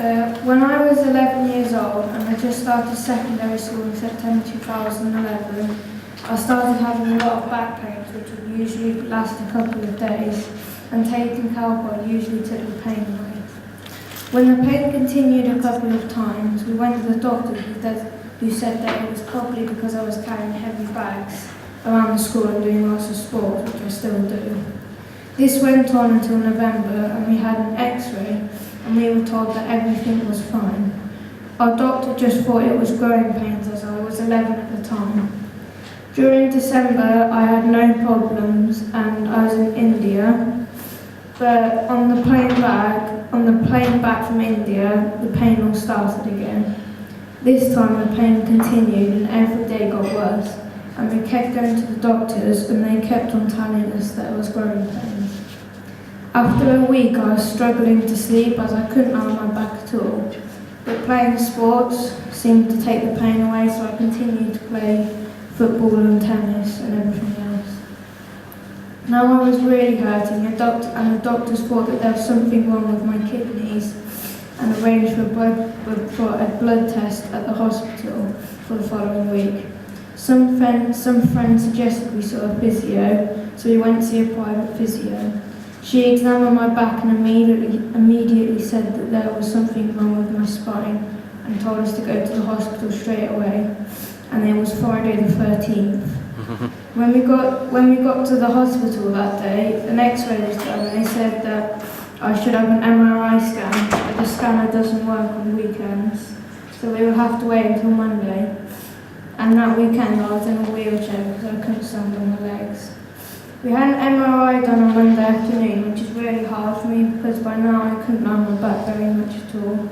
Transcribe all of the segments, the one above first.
When I was 11 years old and I just started secondary school in September 2011, I started having a lot of back pains which would usually last a couple of days, and taking Calpol usually took the pain away. When the pain continued a couple of times, we went to the doctor who said that it was probably because I was carrying heavy bags around the school and doing lots of sport, which I still do. This went on until November, and we had an x-ray and we were told that everything was fine. Our doctor just thought it was growing pains as I was 11 at the time. During December I had no problems and I was in India, but on the plane back from India, the pain all started again. This time the pain continued and every day got worse, and we kept going to the doctors and they kept on telling us that it was growing pains. After a week I was struggling to sleep as I couldn't lie on my back at all, but playing sports seemed to take the pain away, so I continued to play football and tennis and everything else. Now I was really hurting, and the doctors thought that there was something wrong with my kidneys and arranged for a blood test at the hospital for the following week. Some friends suggested we saw a physio, so we went to see a private physio. She examined my back and immediately said that there was something wrong with my spine and told us to go to the hospital straight away. And it was Friday the 13th. When we got to the hospital that day, an x-ray was done and they said that I should have an MRI scan, but the scanner doesn't work on weekends, so we would have to wait until Monday. And that weekend I was in a wheelchair because I couldn't stand on my legs. We had an MRI done on Monday afternoon, which is really hard for me because by now I couldn't lie on my back very much at all.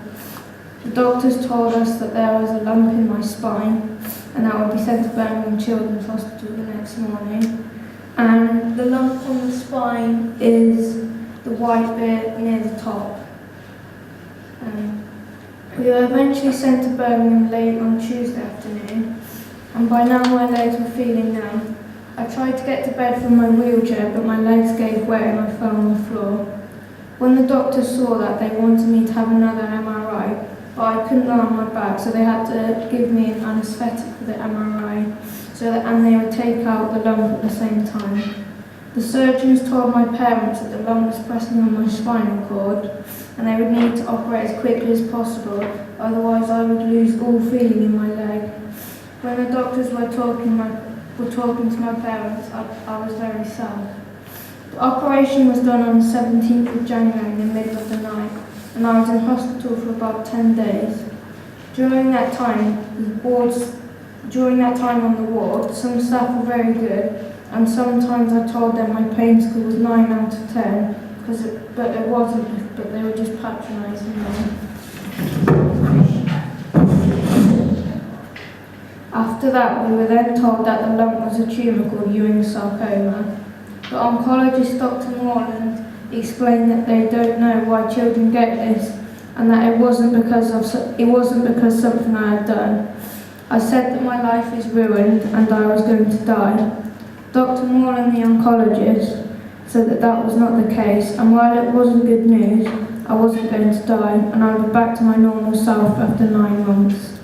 The doctors told us that there was a lump in my spine and that would be sent to Birmingham Children's Hospital the next morning. And the lump on the spine is the white bit near the top. We were eventually sent to Birmingham late on Tuesday afternoon, and by now my legs were feeling numb. I tried to get to bed from my wheelchair, but my legs gave way and I fell on the floor. When the doctors saw that, they wanted me to have another MRI, but I couldn't lie on my back, so they had to give me an anaesthetic for the MRI, and they would take out the lump at the same time. The surgeons told my parents that the lump was pressing on my spinal cord, and they would need to operate as quickly as possible, otherwise I would lose all feeling in my leg. When the doctors were talking to my parents, I was very sad. The operation was done on the 17th of January in the middle of the night, and I was in hospital for about 10 days. During that time on the ward, some staff were very good, and sometimes I told them my pain score was 9 out of 10, but it wasn't, but they were just patronising me. After that, we were then told that the lump was a tumour called Ewing sarcoma. The oncologist, Dr. Morland, explained that they don't know why children get this, and that it wasn't because something I had done. I said that my life is ruined and I was going to die. Dr. Morland, the oncologist, said that that was not the case, and while it wasn't good news, I wasn't going to die, and I would be back to my normal self after 9 months.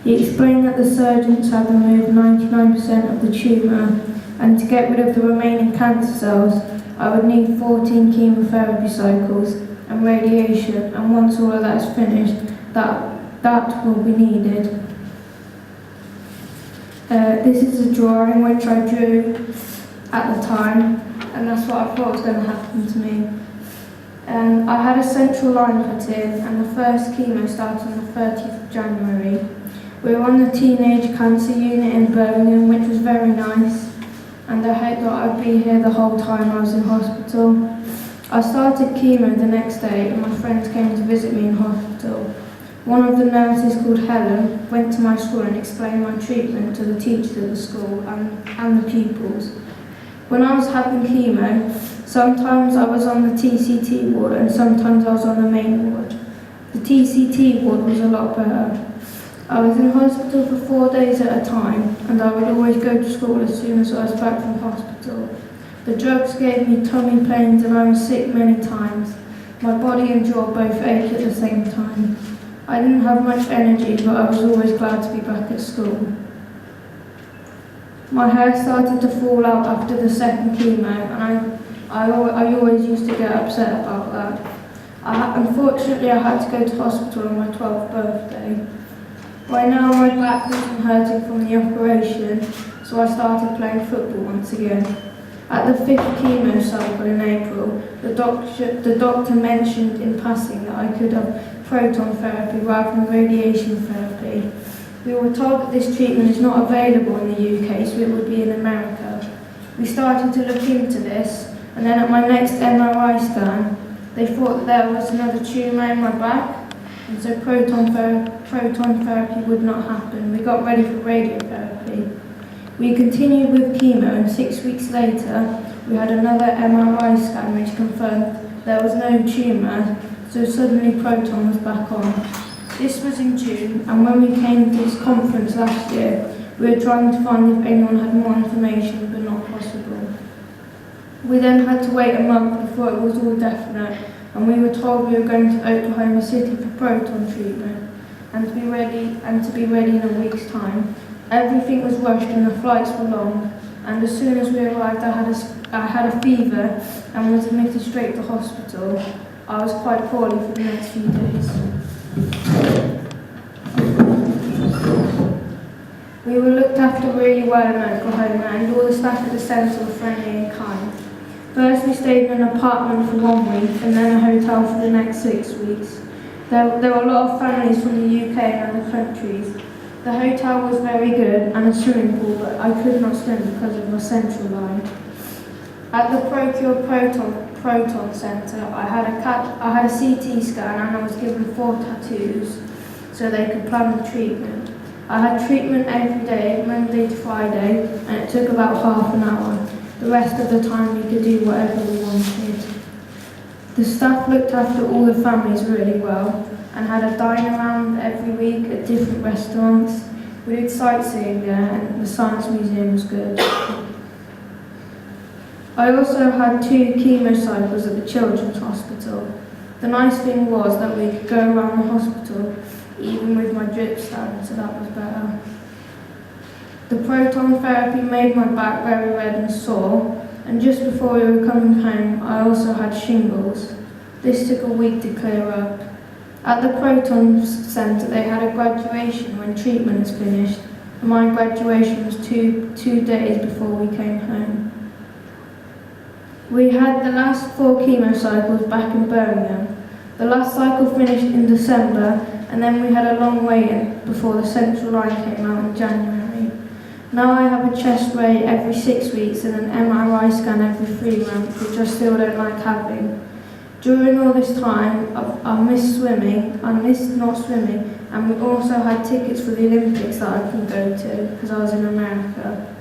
He explained that the surgeons had removed 99% of the tumour, and to get rid of the remaining cancer cells, I would need 14 chemotherapy cycles and radiation, and once all of that is finished, that will be needed. This is a drawing which I drew at the time, and that's what I thought was going to happen to me. I had a central line put in, and the first chemo started on the 30th of January. We were on the teenage cancer unit in Birmingham, which was very nice, and I hoped that I'd be here the whole time I was in hospital. I started chemo the next day, and my friends came to visit me in hospital. One of the nurses, called Helen, went to my school and explained my treatment to the teachers at the school and the pupils. When I was having chemo, sometimes I was on the TCT ward and sometimes I was on the main ward. The TCT ward was a lot better. I was in hospital for 4 days at a time, and I would always go to school as soon as I was back from hospital. The drugs gave me tummy pains and I was sick many times. My body and jaw both ached at the same time. I didn't have much energy, but I was always glad to be back at school. My hair started to fall out after the second chemo, and I always used to get upset about that. Unfortunately, I had to go to hospital on my 12th birthday. By now, my back wasn't hurting from the operation, so I started playing football once again. At the 5th chemo cycle in April, the doctor mentioned in passing that I could have proton therapy rather than radiation therapy. We were told that this treatment is not available in the UK, so it would be in America. We started to look into this, and then at my next MRI scan, they thought that there was another tumour in my back, and so proton therapy would not happen. We got ready for radiotherapy. We continued with chemo, and 6 weeks later, we had another MRI scan which confirmed there was no tumour, so suddenly proton was back on. This was in June, and when we came to this conference last year, we were trying to find if anyone had more information, but not possible. We then had to wait a month before it was all definite, and we were told we were going to Oklahoma City for proton treatment, and to be ready in a week's time. Everything was rushed and the flights were long, and as soon as we arrived I had a fever and was admitted straight to hospital. I was quite poorly for the next few days. We were looked after really well in Oklahoma, and all the staff at the centre were friendly and kind. First we stayed in an apartment for 1 week and then a hotel for the next 6 weeks. There were a lot of families from the UK and other countries. The hotel was very good and a swimming pool, but I could not swim because of my central line. At the Procure Proton Centre, I had a CT scan and I was given 4 tattoos so they could plan the treatment. I had treatment every day, Monday to Friday, and it took about half an hour. The rest of the time we could do whatever we wanted. The staff looked after all the families really well and had a dine around every week at different restaurants. We did sightseeing there and the Science Museum was good. I also had 2 chemo cycles at the Children's Hospital. The nice thing was that we could go around the hospital even with my drip stand, so that was better. The proton therapy made my back very red and sore, and just before we were coming home I also had shingles. This took a week to clear up. At the Proton Centre they had a graduation when treatment was finished, and my graduation was two days before we came home. We had the last 4 chemo cycles back in Birmingham. The last cycle finished in December, and then we had a long wait before the central line came out in January. Now I have a chest ray every 6 weeks and an MRI scan every 3 months, which I still don't like having. During all this time, I missed not swimming, and we also had tickets for the Olympics that I couldn't go to because I was in America.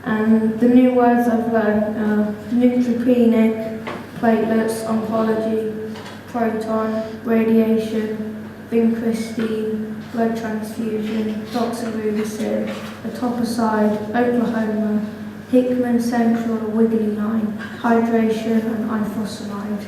And the new words I've learned are neutropenic, platelets, oncology, proton, radiation, vincristine, blood transfusion, doxorubicin, etoposide, Oklahoma, Hickman Central, Wiggly Line, hydration and ifosfamide.